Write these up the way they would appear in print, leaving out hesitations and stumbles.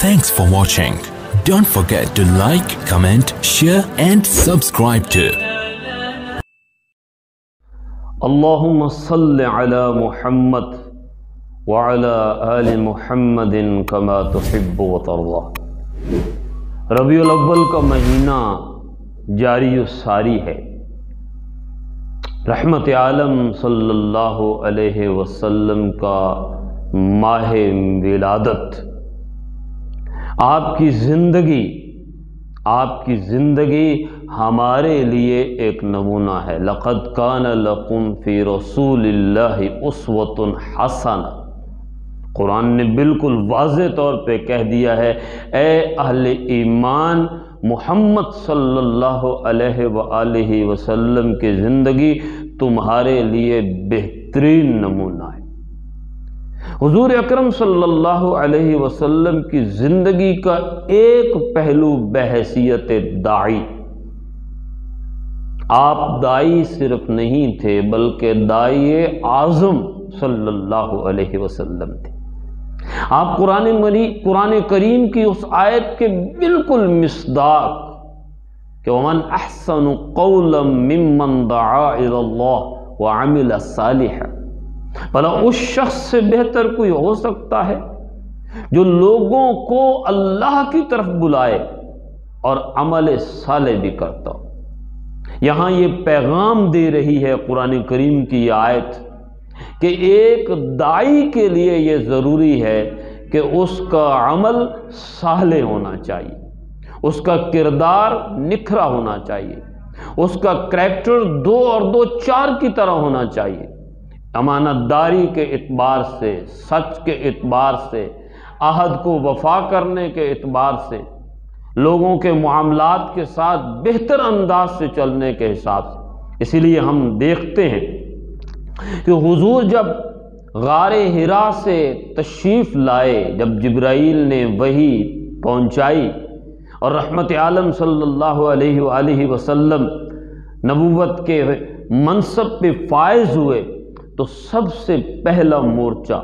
Thanks for watching. Don't forget to like, comment, share and subscribe to اللهم صل على محمد وعلى آل محمد كما تحب وترضى۔ ربیع الاول کا مہینہ جاری و ساری ہے۔ رحمت عالم صلی اللہ علیہ وسلم کا ماہ ولادت۔ آپ کی زندگی ہمارے لیے ایک نمونہ ہے۔ لقد کان لکم فی رسول اللہ اسوۃ حسنہ۔ قرآن نے بالکل واضح طور پہ کہہ دیا ہے، اے اہل ایمان، محمد صلی اللہ علیہ وآلہ وسلم کی زندگی تمہارے لیے بہترین نمونہ ہے۔ حضور اکرم صلی اللہ علیہ وسلم کی زندگی کا ایک پہلو بحیثیت داعی، آپ داعی صرف نہیں تھے بلکہ داعی اعظم صلی اللہ علیہ وسلم تھے۔ آپ قرآن کریم کی اس آیت کے بالکل مصداق کہ وَمَنْ أَحْسَنُ قَوْلًا مِّمَّنْ دَعَا إِلَى اللَّهِ وَعَمِلَ صَالِحًا، بھلا اس شخص سے بہتر کوئی ہو سکتا ہے جو لوگوں کو اللہ کی طرف بلائے اور عمل صالح بھی کرتا ہو۔ یہاں یہ پیغام دے رہی ہے قرآن کریم کی یہ آیت کہ ایک داعی کے لیے یہ ضروری ہے کہ اس کا عمل صالح ہونا چاہیے، اس کا کردار نکھرا ہونا چاہیے، اس کا کریکٹر 2 اور 2 4 کی طرح ہونا چاہیے، امانت داری کے اعتبار سے، سچ کے اعتبار سے، عہد کو وفا کرنے کے اعتبار سے، لوگوں کے معاملات کے ساتھ بہتر انداز سے چلنے کے حساب سے۔ اسی لیے ہم دیکھتے ہیں کہ حضور جب غار حرا سے تشریف لائے، جب جبرائیل نے وحی پہنچائی اور رحمت عالم صلی اللہ علیہ وآلہ وسلم نبوت کے منصب پہ فائز ہوئے، تو سب سے پہلا مورچہ،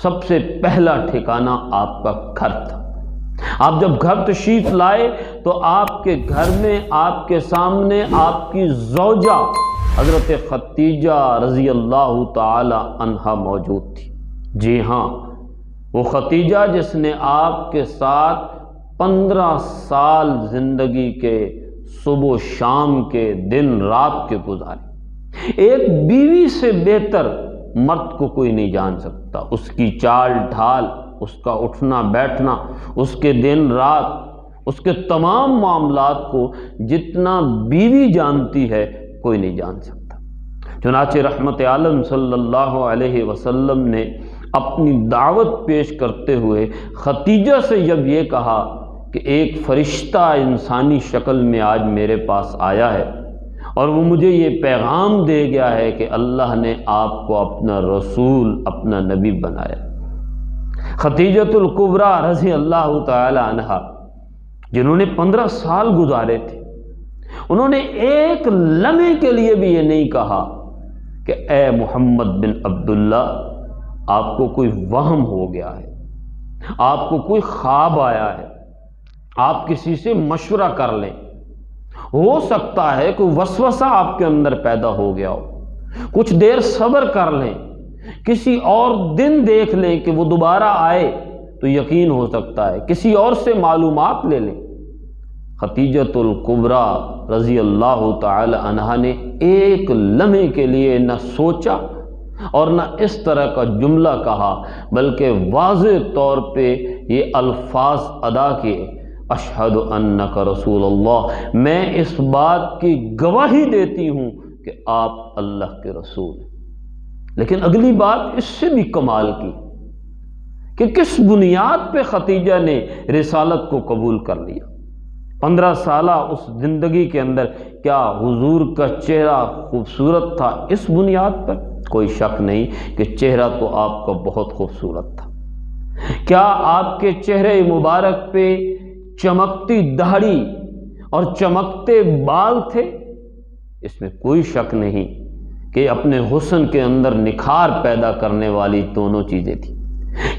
سب سے پہلا ٹھکانہ آپ کا گھر تھا۔ آپ جب گھر تشریف لائے تو آپ کے گھر میں آپ کے سامنے آپ کی زوجہ حضرت خدیجہ رضی اللہ تعالی عنہا موجود تھی۔ جی ہاں، وہ خدیجہ جس نے آپ کے ساتھ 15 سال زندگی کے صبح و شام کے دن رات کے گزارے۔ ایک بیوی سے بہتر مرد کو کوئی نہیں جان سکتا، اس کی چال ڈھال، اس کا اٹھنا بیٹھنا، اس کے دن رات، اس کے تمام معاملات کو جتنا بیوی جانتی ہے کوئی نہیں جان سکتا۔ چنانچہ رحمت عالم صلی اللہ علیہ وسلم نے اپنی دعوت پیش کرتے ہوئے خدیجہ سے جب یہ کہا کہ ایک فرشتہ انسانی شکل میں آج میرے پاس آیا ہے اور وہ مجھے یہ پیغام دے گیا ہے کہ اللہ نے آپ کو اپنا رسول، اپنا نبی بنایا۔ خدیجۃ الکبریٰ رضی اللہ تعالی عنہا، جنہوں نے 15 سال گزارے تھے، انہوں نے ایک لمحے کے لیے بھی یہ نہیں کہا کہ اے محمد بن عبداللہ، آپ کو کوئی وہم ہو گیا ہے، آپ کو کوئی خواب آیا ہے، آپ کسی سے مشورہ کر لیں، ہو سکتا ہے کوئی وسوسہ آپ کے اندر پیدا ہو گیا ہو، کچھ دیر صبر کر لیں، کسی اور دن دیکھ لیں کہ وہ دوبارہ آئے تو یقین ہو سکتا ہے، کسی اور سے معلومات لے لیں۔ خدیجۃ الکبریٰ رضی اللہ تعالی عنہا نے ایک لمحے کے لیے نہ سوچا اور نہ اس طرح کا جملہ کہا، بلکہ واضح طور پہ یہ الفاظ ادا کیے، اشہد انک رسول اللہ، میں اس بات کی گواہی دیتی ہوں کہ آپ اللہ کے رسول ہیں۔ لیکن اگلی بات اس سے بھی کمال کی کہ کس بنیاد پہ خدیجہ نے رسالت کو قبول کر لیا۔ 15 سالہ اس زندگی کے اندر کیا حضور کا چہرہ خوبصورت تھا اس بنیاد پر؟ کوئی شک نہیں کہ چہرہ تو آپ کا بہت خوبصورت تھا۔ کیا آپ کے چہرے مبارک پہ چمکتی داڑھی اور چمکتے بال تھے؟ اس میں کوئی شک نہیں کہ اپنے حسن کے اندر نکھار پیدا کرنے والی دونوں چیزیں تھیں۔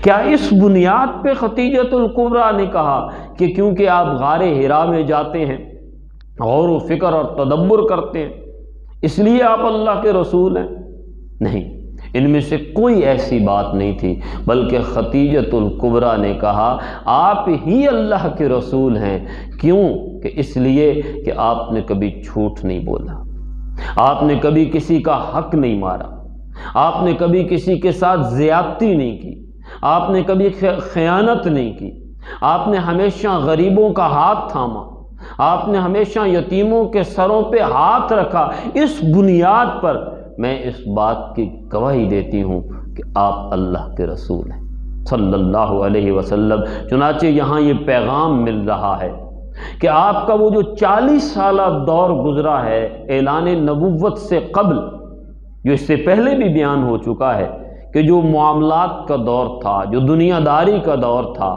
کیا اس بنیاد پہ خدیجۃ الکبریٰ نے کہا کہ کیونکہ آپ غار حرا میں جاتے ہیں، غور و فکر اور تدبر کرتے ہیں، اس لیے آپ اللہ کے رسول ہیں؟ نہیں، ان میں سے کوئی ایسی بات نہیں تھی، بلکہ خدیجۃ الکبریٰ نے کہا آپ ہی اللہ کے رسول ہیں۔ کیوں؟ کہ اس لیے کہ آپ نے کبھی جھوٹ نہیں بولا، آپ نے کبھی کسی کا حق نہیں مارا، آپ نے کبھی کسی کے ساتھ زیادتی نہیں کی، آپ نے کبھی خیانت نہیں کی، آپ نے ہمیشہ غریبوں کا ہاتھ تھاما، آپ نے ہمیشہ یتیموں کے سروں پہ ہاتھ رکھا۔ اس بنیاد پر میں اس بات کی گواہی دیتی ہوں کہ آپ اللہ کے رسول ہیں صلی اللہ علیہ وسلم۔ چنانچہ یہاں یہ پیغام مل رہا ہے کہ آپ کا وہ جو 40 سالہ دور گزرا ہے اعلان نبوت سے قبل، جو اس سے پہلے بھی بیان ہو چکا ہے کہ جو معاملات کا دور تھا، جو دنیا داری کا دور تھا،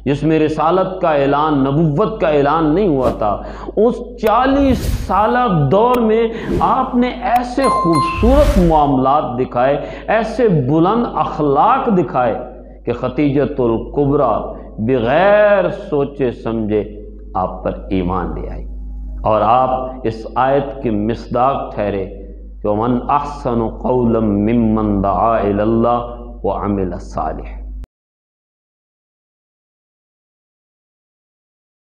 جس میں رسالت کا اعلان، نبوت کا اعلان نہیں ہوا تھا، اس 40 سالہ دور میں آپ نے ایسے خوبصورت معاملات دکھائے، ایسے بلند اخلاق دکھائے کہ خدیجۃ الکبریٰ بغیر سوچے سمجھے آپ پر ایمان لے آئی، اور آپ اس آیت کے مصداق ٹھہرے کہ وَمَنْ أَحْسَنُ قَوْلًا مِّمَّنْ دَعَا إِلَى اللَّهِ وَعَمِلَ صَالِحًا۔